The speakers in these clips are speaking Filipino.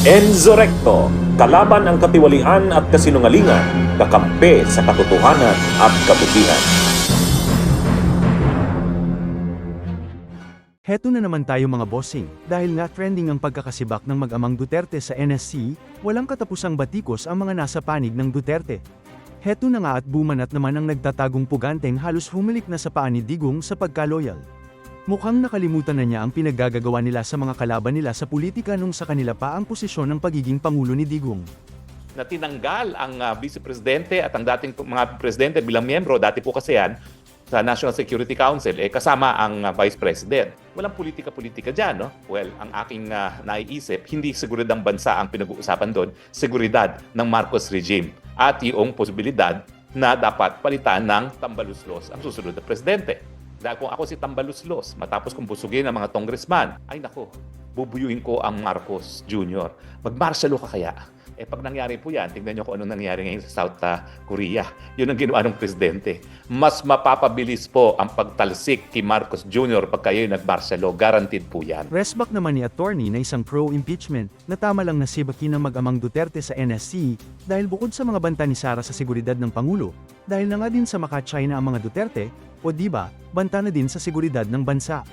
Enzo Recto, kalaban ang katiwalian at kasinungalingan, kakampi sa katotohanan at kabutihan. Heto na naman tayo mga bossing, dahil nga trending ang pagkakasibak ng mag-amang Duterte sa NSC, walang katapusang batikos ang mga nasa panig ng Duterte. Heto na nga at bumanat naman ang nagtatagong puganteng halos humilik na sa paa ni Digong sa pagkaloyal. Mukhang nakalimutan na niya ang pinaggagawa nila sa mga kalaban nila sa politika nung sa kanila pa ang posisyon ng pagiging pangulo ni Digong. Na tinanggal ang Vice Presidente at ang dating mga Presidente bilang miyembro, dati po kasi yan, sa National Security Council, kasama ang Vice President. Walang politika-politika dyan, no? Well, ang aking naiisip, hindi seguridad ng bansa ang pinag-uusapan doon, seguridad ng Marcos regime at yung posibilidad na dapat palitan ng tambaluslos ang susunod na Presidente. Dahil kung ako si tambaluslos, matapos kong busugin ang mga congressman, ay nako, bubuyuin ko ang Marcos Jr. Mag-martial law ka kaya? Pag nangyari po yan, tingnan nyo kung anong nangyari ngayon sa South Korea. Yun ang ginawa ng presidente. Mas mapapabilis po ang pagtalsik kay Marcos Jr. pag kayo nag-martial law. Guaranteed po yan. Resback naman ni attorney na isang pro-impeachment, na tama lang nasibakin ng mag-amang Duterte sa NSC, dahil bukod sa mga banta ni Sara sa seguridad ng Pangulo, dahil na nga din sa maka-China ang mga Duterte, o diba, banta na din sa seguridad ng bansa.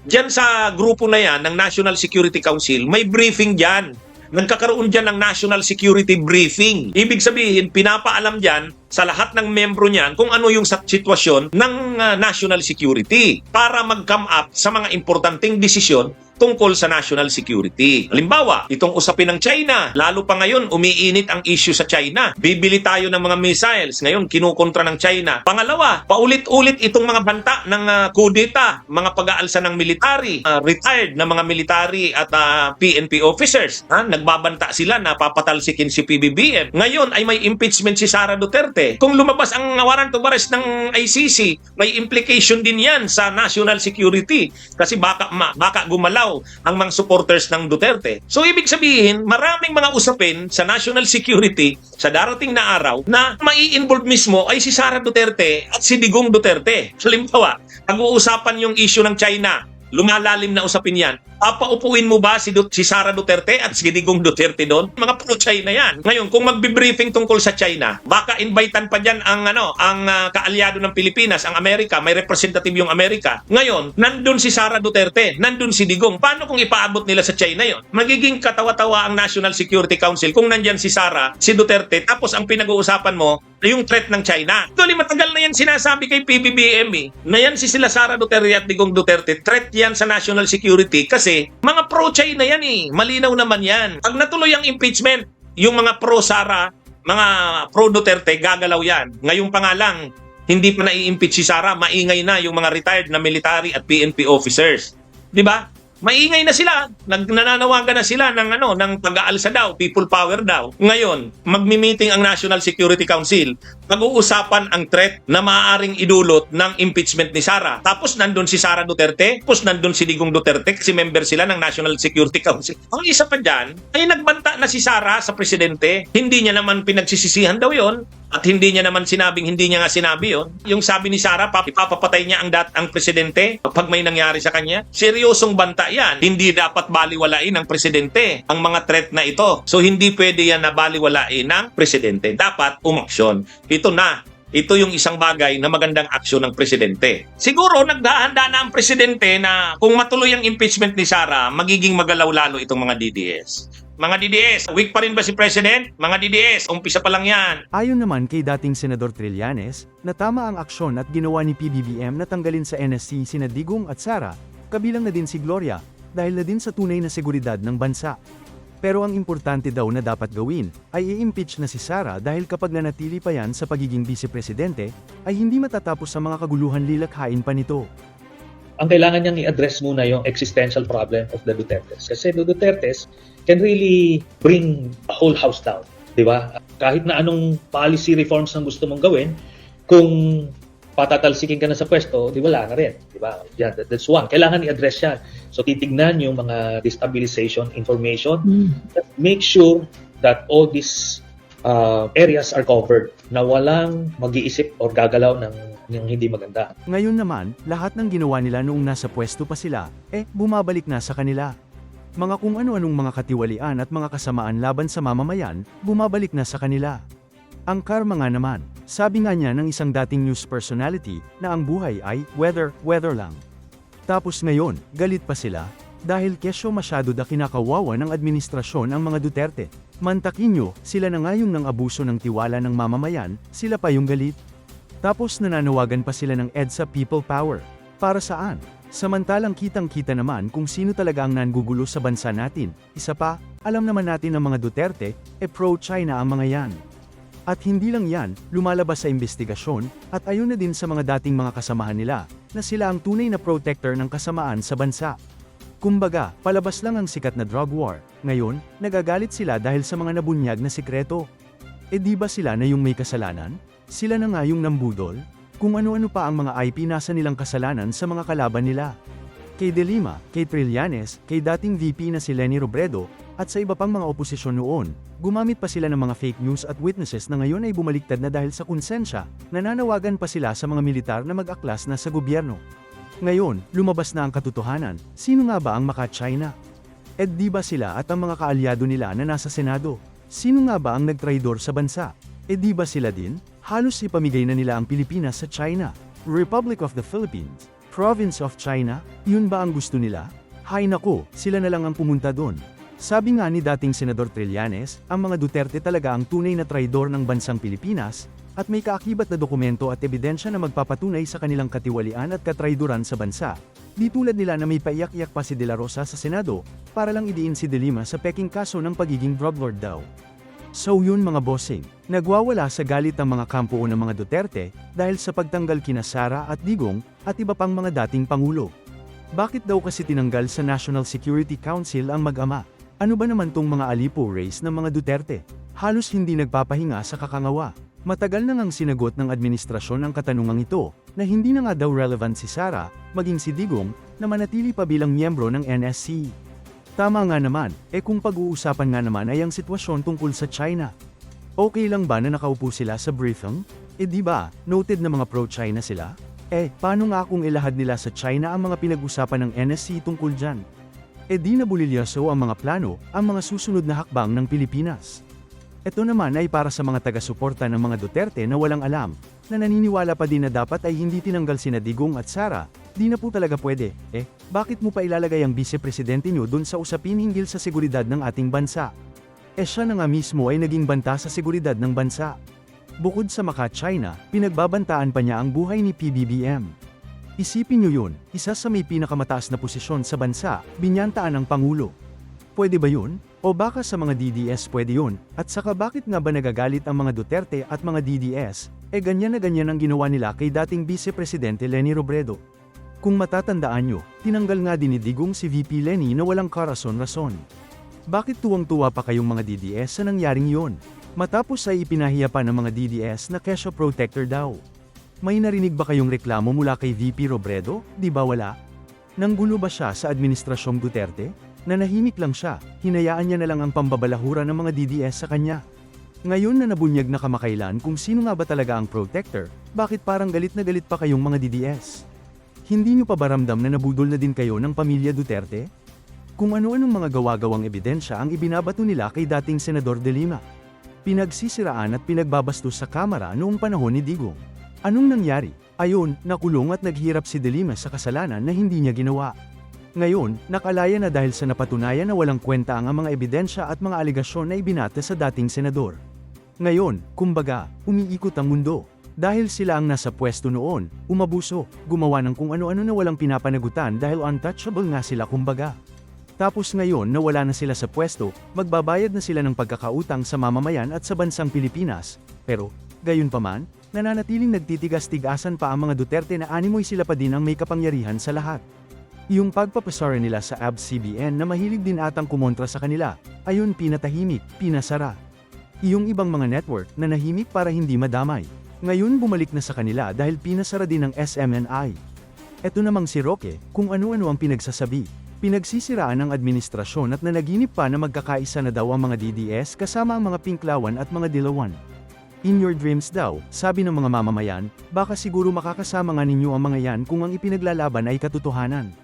Diyan sa grupo na yan ng National Security Council, may briefing dyan. Nagkakaroon dyan ng National Security Briefing. Ibig sabihin, pinapaalam dyan sa lahat ng membro niyan kung ano yung sitwasyon ng national security para mag-come up sa mga importanteng desisyon tungkol sa national security. Halimbawa, itong usapin ng China, lalo pa ngayon umiinit ang issue sa China. Bibili tayo ng mga missiles, ngayon kinukontra ng China. Pangalawa, paulit-ulit itong mga banta ng kudeta, mga pag-aalsa ng military, retired na mga military at PNP officers. Nagbabanta sila na papatalsikin si PBBM. Ngayon ay may impeachment si Sara Duterte. Kung lumabas ang warrant of arrest ng ICC, may implication din yan sa national security kasi baka gumalaw ang mga supporters ng Duterte. So ibig sabihin, maraming mga usapin sa national security sa darating na araw na mai-involve mismo ay si Sara Duterte at si Digong Duterte. Halimbawa, pag-uusapan yung issue ng China, lumalalim na usapin yan. Papaupuin mo ba si Sara Duterte at si Digong Duterte doon? Mga pro-China yan. Ngayon, kung magbe-briefing tungkol sa China, baka invitan pa dyan ang kaalyado ng Pilipinas, ang Amerika, may representative yung Amerika. Ngayon, nandun si Sara Duterte, nandun si Digong. Paano kung ipaabot nila sa China yon? Magiging katawa-tawa ang National Security Council kung nandyan si Sara, si Duterte, tapos ang pinag-uusapan mo, yung threat ng China. Actually, matagal na yan sinasabi kay PBBM na yan si sila Sara Duterte at Digong Duterte, threat yan sa national security kasi mga pro-China yan malinaw naman yan. Pag natuloy ang impeachment, yung mga pro-Sara, mga pro-Duterte, gagalaw yan. Ngayon pa nga lang, hindi pa nai-impeach si Sara, maingay na yung mga retired na military at PNP officers. Di ba? Maingay na sila, nananawagan na sila ng pag-aalsa daw, people power daw. Ngayon, magmi-meeting ang National Security Council. Pag-uusapan ang threat na maaaring idulot ng impeachment ni Sara. Tapos nandun si Sara Duterte, tapos nandun si Digong Duterte kasi member sila ng National Security Council. Ang isa pa dyan, ay nagbanta na si Sara sa presidente. Hindi niya naman pinagsisisihan daw yon at hindi niya naman sinabing hindi niya nga sinabi yon. Yung sabi ni Sara, ipapapatay niya ang presidente pag may nangyari sa kanya. Seryosong banta yan. Hindi dapat baliwalain ng presidente ang mga threat na ito. So hindi pwede yan na baliwalain ng presidente. Dapat umaksyon. Ito yung isang bagay na magandang aksyon ng presidente. Siguro naghahanda na ang presidente na kung matuloy ang impeachment ni Sara, magiging magalaw lalo itong mga DDS. Mga DDS, weak pa rin ba si President? Mga DDS, umpisa pa lang yan. Ayon naman kay dating Senador Trillanes, na tama ang aksyon at ginawa ni PBBM na tanggalin sa NSC sina Digong at Sara, kabilang na din si Gloria, dahil na din sa tunay na seguridad ng bansa. Pero ang importante daw na dapat gawin, ay i-impeach na si Sara dahil kapag nanatili pa yan sa pagiging vice-presidente, ay hindi matatapos sa mga kaguluhan lilakhain pa nito. Ang kailangan niyang i-address muna yung existential problem of the Dutertes. Kasi the Dutertes can really bring a whole house down. Di ba? Kahit na anong policy reforms ang gusto mong gawin, kung patatalsikin ka na sa pwesto, di wala na rin. Di ba? Yeah, that's one. Kailangan i-address yan. So titignan yung mga destabilization information. Make sure that all these areas are covered na walang mag-iisip or gagalaw ng hindi maganda. Ngayon naman, lahat ng ginawa nila noong nasa pwesto pa sila, bumabalik na sa kanila. Mga kung ano-anong mga katiwalian at mga kasamaan laban sa mamamayan, bumabalik na sa kanila. Ang karma nga naman, sabi nga niya ng isang dating news personality, na ang buhay ay, weather lang. Tapos ngayon, galit pa sila, dahil kesyo masyado da kinakawawa ng administrasyon ang mga Duterte. Mantakin nyo, sila na nga yung nang abuso ng tiwala ng mamamayan, sila pa yung galit. Tapos nananawagan pa sila ng EDSA People Power. Para saan? Samantalang kitang-kita naman kung sino talaga ang nangugulo sa bansa natin. Isa pa, alam naman natin ng mga Duterte, pro-China ang mga yan. At hindi lang yan, lumalabas sa investigasyon, at ayon na din sa mga dating mga kasamahan nila, na sila ang tunay na protector ng kasamaan sa bansa. Kumbaga, palabas lang ang sikat na drug war. Ngayon, nagagalit sila dahil sa mga nabunyag na sikreto. Di ba sila na yung may kasalanan? Sila na nga yung nambudol? Kung ano-ano pa ang mga IP nasa nilang kasalanan sa mga kalaban nila. Kay De Lima, kay Trillanes, kay dating VP na si Leni Robredo, at sa iba pang mga oposisyon noon, gumamit pa sila ng mga fake news at witnesses na ngayon ay bumaliktad na dahil sa konsensya, nananawagan pa sila sa mga militar na mag-aklas na sa gobyerno. Ngayon, lumabas na ang katotohanan, sino nga ba ang maka-China? Di ba sila at ang mga kaalyado nila na nasa Senado? Sino nga ba ang nagtraidor sa bansa? Di ba sila din? Halos ipamigay na nila ang Pilipinas sa China. Republic of the Philippines, Province of China, yun ba ang gusto nila? Hay nako, sila na lang ang pumunta doon. Sabi nga ni dating Senador Trillanes, ang mga Duterte talaga ang tunay na traidor ng bansang Pilipinas, at may kaakibat na dokumento at ebidensya na magpapatunay sa kanilang katiwalian at katraiduran sa bansa. Di tulad nila na may paiyak-iyak pa si De La Rosa sa Senado, para lang idiin si De Lima sa peking kaso ng pagiging drug lord daw. So yun mga bossing, nagwawala sa galit ang mga kampo ng mga Duterte, dahil sa pagtanggal kina Sara at Digong, at iba pang mga dating pangulo. Bakit daw kasi tinanggal sa National Security Council ang mag-ama? Ano ba naman tong mga alipo race ng mga Duterte? Halos hindi nagpapahinga sa kakangawa. Matagal na ngang sinagot ng administrasyon ang katanungang ito, na hindi na nga daw relevant si Sara, maging si Digong, na manatili pa bilang miyembro ng NSC. Tama nga naman, kung pag-uusapan nga naman ay ang sitwasyon tungkol sa China. Okay lang ba na nakaupo sila sa briefing? Di ba, noted na mga pro-China sila? Paano nga kung ilahad nila sa China ang mga pinag-usapan ng NSC tungkol dyan? Di nabulilyaso ang mga plano, ang mga susunod na hakbang ng Pilipinas. Ito naman ay para sa mga taga-suporta ng mga Duterte na walang alam, na naniniwala pa din na dapat ay hindi tinanggal sina Digong at Sara. Di na po talaga pwede. Bakit mo pa ilalagay ang vice-presidente nyo dun sa usapin hinggil sa seguridad ng ating bansa? Siya na nga mismo ay naging banta sa seguridad ng bansa. Bukod sa maka-China, pinagbabantaan pa niya ang buhay ni PBBM. Isipin nyo yun, isa sa may pinakamataas na posisyon sa bansa, binyantaan ng Pangulo. Pwede ba yun? O baka sa mga DDS pwede yun? At saka bakit nga ba nagagalit ang mga Duterte at mga DDS? Ganyan na ganyan ang ginawa nila kay dating vice-presidente Leni Robredo. Kung matatandaan nyo, tinanggal nga din ni Digong si VP Leni na walang karason-rason. Bakit tuwang-tuwa pa kayong mga DDS sa nangyaring yon? Matapos ay ipinahiya pa ng mga DDS na kesyo protector daw. May narinig ba kayong reklamo mula kay VP Robredo? Di ba wala? Nanggulo ba siya sa administrasyong Duterte? Nanahimik lang siya, hinayaan niya na lang ang pambabalahura ng mga DDS sa kanya. Ngayon na nabunyag na kamakailan kung sino nga ba talaga ang protector, bakit parang galit na galit pa kayong mga DDS? Hindi nyo pa ba ramdam na nabudol na din kayo ng pamilya Duterte? Kung ano-anong mga gawa-gawang ebidensya ang ibinabato nila kay dating Senador De Lima. Pinagsisiraan at pinagbabastos sa Kamara noong panahon ni Digong. Anong nangyari? Ayon, nakulong at naghirap si De Lima sa kasalanan na hindi niya ginawa. Ngayon, nakalaya na dahil sa napatunayan na walang kwenta ang mga ebidensya at mga aligasyon na ibinata sa dating senador. Ngayon, kumbaga, umiikot ang mundo. Dahil sila ang nasa pwesto noon, umabuso, gumawa ng kung ano-ano na walang pinapanagutan dahil untouchable nga sila kumbaga. Tapos ngayon na wala na sila sa pwesto, magbabayad na sila ng pagkakautang sa mamamayan at sa bansang Pilipinas. Pero, gayunpaman, nananatiling nagtitigas-tigasan pa ang mga Duterte na animoy sila pa din ang may kapangyarihan sa lahat. Yung pagpapasara nila sa ABS-CBN na mahilig din atang kumontra sa kanila, ayun pinatahimik, pinasara. Yung ibang mga network na nahimik para hindi madamay. Ngayon bumalik na sa kanila dahil pinasara din ng SMNI. Eto namang si Roque, kung ano-ano ang pinagsasabi. Pinagsisiraan ng administrasyon at nanaginip pa na magkakaisa na daw ang mga DDS kasama ang mga Pinklawan at mga Dilawan. In your dreams daw, sabi ng mga mamamayan, baka siguro makakasama nga ninyo ang mga yan kung ang ipinaglalaban ay katotohanan.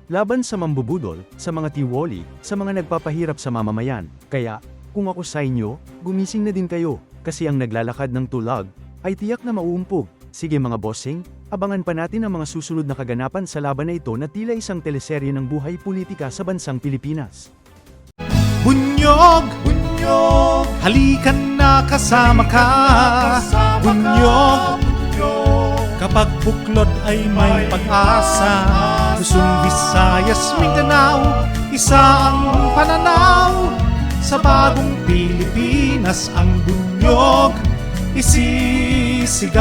Laban sa mambubudol, sa mga tiwoli, sa mga nagpapahirap sa mamamayan. Kaya, kung ako sa inyo, gumising na din kayo, kasi ang naglalakad ng tulag, ay tiyak na mauumpog. Sige mga bossing, abangan pa natin ang mga susunod na kaganapan sa laban na ito na tila isang teleserye ng buhay politika sa bansang Pilipinas. Bunyog, bunyog, halikan na kasama ka. Bunyog, kapag buklod ay may pag-asa. Luzon, Visayas, Mindanao, isa ang pananaw. Sa bagong Pilipinas ang bunyog isisigaw.